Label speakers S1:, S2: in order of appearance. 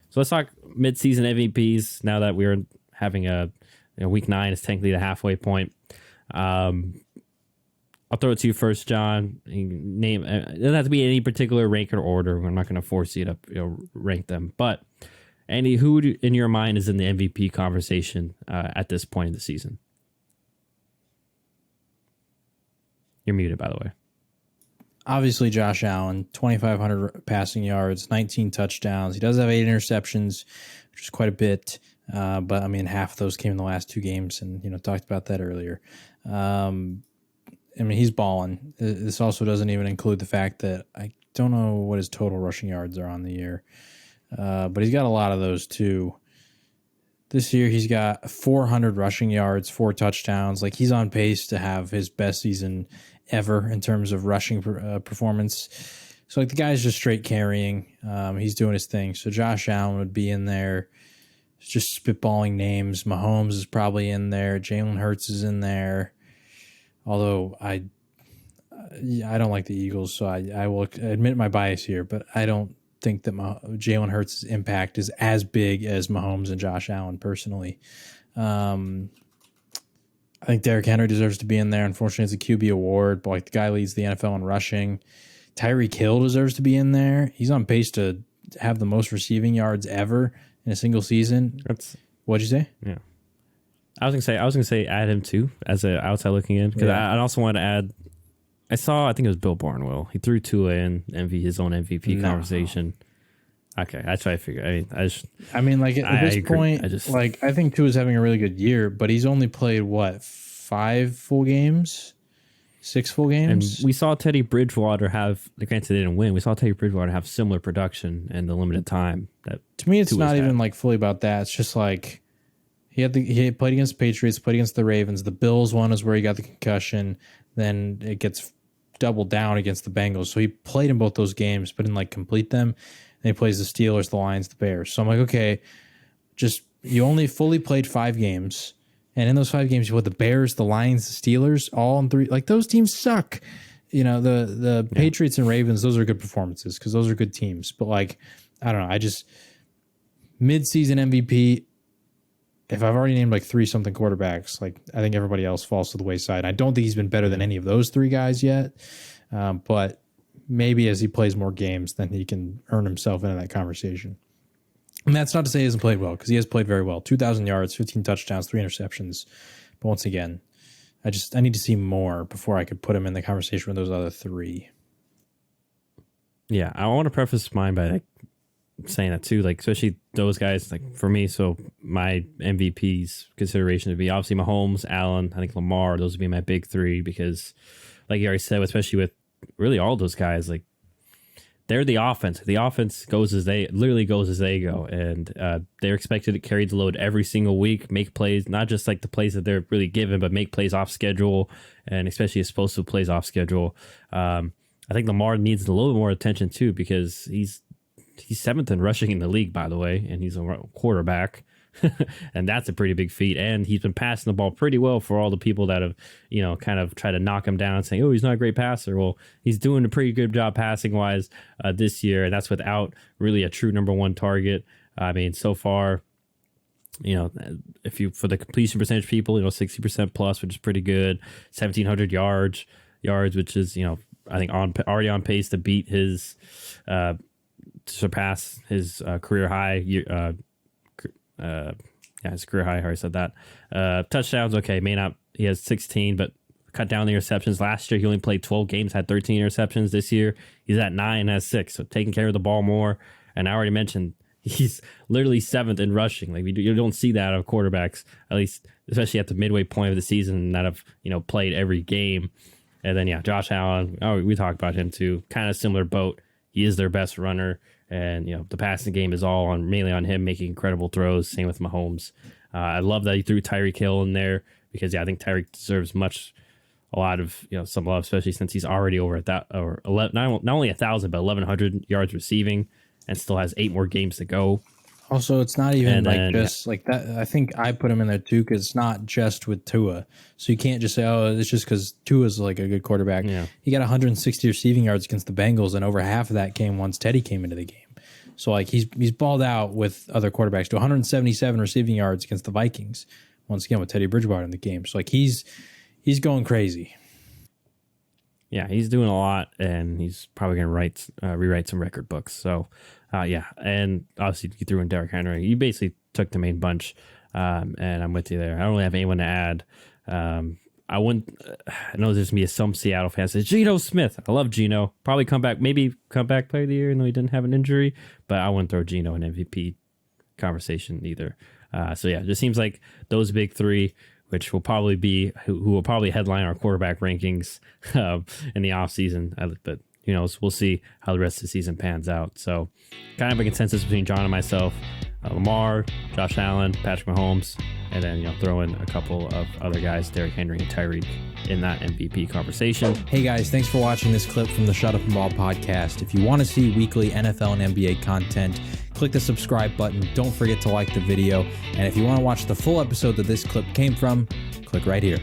S1: So let's talk midseason MVPs now that we're having week 9 is technically the halfway point. I'll throw it to you first, John. Name it doesn't have to be any particular rank or order. I'm not going to force you to rank them, but who in your mind is in the MVP conversation at this point in the season? You're muted, by the way.
S2: Obviously, Josh Allen, 2,500 passing yards, 19 touchdowns. He does have 8 interceptions, which is quite a bit. But I mean, half of those came in the last 2 games, and talked about that earlier. I mean, he's balling. This also doesn't even include the fact that I don't know what his total rushing yards are on the year, but he's got a lot of those too. This year, he's got 400 rushing yards, 4 touchdowns. Like, he's on pace to have his best season ever in terms of rushing performance. So, like, the guy's just straight carrying. He's doing his thing. So, Josh Allen would be in there, just spitballing names. Mahomes is probably in there. Jalen Hurts is in there. Although I don't like the Eagles, so I will admit my bias here, but I don't think that Jalen Hurts' impact is as big as Mahomes and Josh Allen personally. I think Derrick Henry deserves to be in there. Unfortunately, it's a QB award, but like, the guy leads the NFL in rushing. Tyreek Hill deserves to be in there. He's on pace to have the most receiving yards ever in a single season. What'd you say?
S1: Yeah. I was gonna say add him too as an outside looking in, because I also want to add. I think it was Bill Barnwell. He threw Tua in his own MVP conversation. Okay, that's what I figured.
S2: I mean, like, at this point, I think Tua's having a really good year, but he's only played 5 full games, 6 full games.
S1: And we saw Teddy Bridgewater have. Granted, they didn't win. We saw Teddy Bridgewater have similar production in the limited time. That
S2: to me, it's not even like fully about that. It's just like. He played against the Patriots, played against the Ravens. The Bills one is where he got the concussion. Then it gets doubled down against the Bengals. So he played in both those games, but didn't complete them. And he plays the Steelers, the Lions, the Bears. So I'm like, okay, you only fully played 5 games. And in those 5 games, you put the Bears, the Lions, the Steelers, all in 3. Like, those teams suck. The Patriots and Ravens, those are good performances because those are good teams. But I don't know. Mid-season MVP. If I've already named 3 something quarterbacks, I think everybody else falls to the wayside. I don't think he's been better than any of those 3 guys yet. But maybe as he plays more games, then he can earn himself into that conversation. And that's not to say he hasn't played well, because he has played very well. 2,000 yards, 15 touchdowns, 3 interceptions. But once again, I need to see more before I could put him in the conversation with those other 3.
S1: Yeah, I want to preface mine by saying that too, especially those guys, for me. So my MVPs consideration would be obviously Mahomes, Allen, I think Lamar. Those would be my big 3 because, like you already said, especially with really all those guys, they're the offense. The offense goes as they go, and they're expected to carry the load every single week, make plays, not just the plays that they're really given, but make plays off schedule, and especially explosive plays off schedule. I think Lamar needs a little more attention too, because he's 7th in rushing in the league, by the way, and he's a quarterback. And that's a pretty big feat. And he's been passing the ball pretty well for all the people that have, kind of tried to knock him down, saying, oh, he's not a great passer. Well, he's doing a pretty good job passing wise this year. And that's without really a true number 1 target. I mean, so far, for the completion percentage people, 60% plus, which is pretty good. 1,700 yards, which is, I think already on pace to beat his, surpass his career high. His career high. I already said that. Touchdowns, okay, he has 16, but cut down the interceptions. Last year, he only played 12 games, had 13 interceptions. This year, he's at 9, has 6, so taking care of the ball more. And I already mentioned he's literally 7th in rushing. You don't see that out of quarterbacks, at least, especially at the midway point of the season, that have played every game. And then Josh Allen. Oh, we talked about him too. Kind of similar boat. He is their best runner. And, the passing game is all mainly on him making incredible throws. Same with Mahomes. I love that he threw Tyreek Hill in there because, I think Tyreek deserves a lot of, some love, especially since he's already over at that, or 11, not only 1,000, but 1,100 yards receiving and still has 8 more games to go.
S2: Also, it's not even that. I think I put him in there too, because it's not just with Tua. So you can't just say, oh, it's just because Tua's a good quarterback. Yeah. He got 160 receiving yards against the Bengals, and over half of that came once Teddy came into the game. So like he's balled out with other quarterbacks to 177 receiving yards against the Vikings. Once again with Teddy Bridgewater in the game. So like he's going crazy.
S1: Yeah, he's doing a lot, and he's probably going to rewrite some record books. So, yeah, and obviously you threw in Derrick Henry. You basically took the main bunch, and I'm with you there. I don't really have anyone to add. I know there's going to be some Seattle fans say, Geno Smith. I love Geno. Probably maybe come back player of the year, even though he didn't have an injury. But I wouldn't throw Geno in MVP conversation either. So, yeah, it just seems like those big three, which will probably be who will probably headline our quarterback rankings in the offseason. But who knows? We'll see how the rest of the season pans out. So kind of a consensus between John and myself, Lamar, Josh Allen, Patrick Mahomes, and then throw in a couple of other guys, Derrick Henry and Tyreek, in that MVP conversation.
S2: Hey guys, thanks for watching this clip from the Shut Up and Ball podcast. If you want to see weekly NFL and NBA content, click the subscribe button. Don't forget to like the video. And if you want to watch the full episode that this clip came from, click right here.